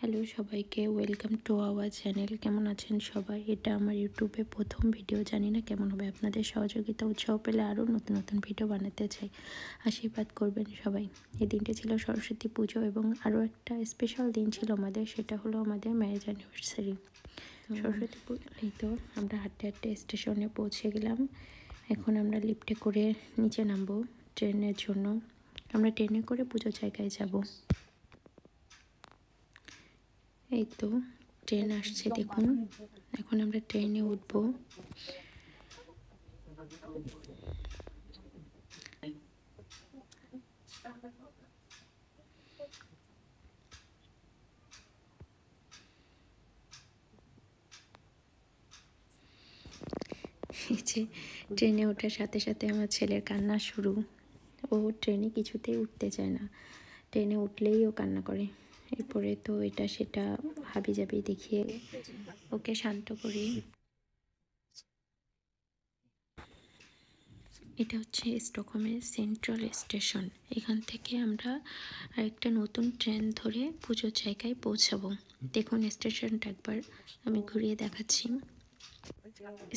Hello সবাইকে, welcome to our channel. কেমন আছেন সবাই? এটা আমার ইউটিউবে প্রথম ভিডিও, জানি না কেমন হবে। আপনাদের সহযোগিতা উৎসাহ পেলে আরও নতুন নতুন ভিডিও বানাতে চাই। আশীর্বাদ করবেন সবাই। এই দিনটি ছিল সরস্বতী পুজো এবং আরও একটা স্পেশাল দিন ছিল আমাদের, সেটা হলো আমাদের ম্যারেজ অ্যানিভার্সারি। সরস্বতী পুজো এই তো আমরা হাঁটতে হাঁটতে স্টেশনে পৌঁছে গেলাম। এখন আমরা লিফটে করে নিচে নামবো ট্রেনের জন্য। আমরা ট্রেনে করে পুজোর জায়গায় যাব। এই তো ট্রেন আসছে দেখুন। এখন আমরা ট্রেনে উঠবো। এই যে ট্রেনে ওঠার সাথে সাথে আমার ছেলের কান্না শুরু। ও ট্রেনে কিছুতেই উঠতে চায় না, ট্রেনে উঠলেই ও কান্না করে। এরপরে তো এটা সেটা হাবিজাবি দেখিয়ে ওকে শান্ত করি। এটা হচ্ছে স্টকহোমের সেন্ট্রাল স্টেশন। এখান থেকে আমরা আরেকটা নতুন ট্রেন ধরে পুজোর জায়গায় পৌঁছাবো। দেখুন স্টেশনটা একবার আমি ঘুরিয়ে দেখাচ্ছি।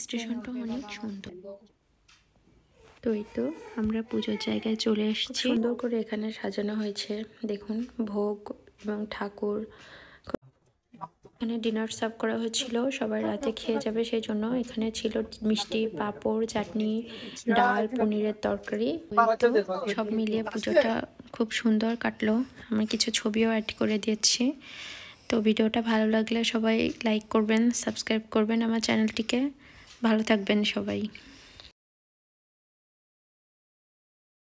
স্টেশনটা অনেক সুন্দর। তো এই তো আমরা পুজোর জায়গায় চলে এসেছি। সুন্দর করে এখানে সাজানো হয়েছে দেখুন, ভোগ এবং ঠাকুর। এখানে ডিনার সার্ভ করা হয়েছিল, সবাই রাতে খেয়ে যাবে সেই জন্য। এখানে ছিল মিষ্টি, পাঁপড়, চাটনি, ডাল, পনিরের তরকারি। সব মিলিয়ে পুজোটা খুব সুন্দর কাটলো। আমি কিছু ছবিও অ্যাড করে দিয়েছি। তো ভিডিওটা ভালো লাগলে সবাই লাইক করবেন, সাবস্ক্রাইব করবেন আমার চ্যানেলটিকে। ভালো থাকবেন সবাই।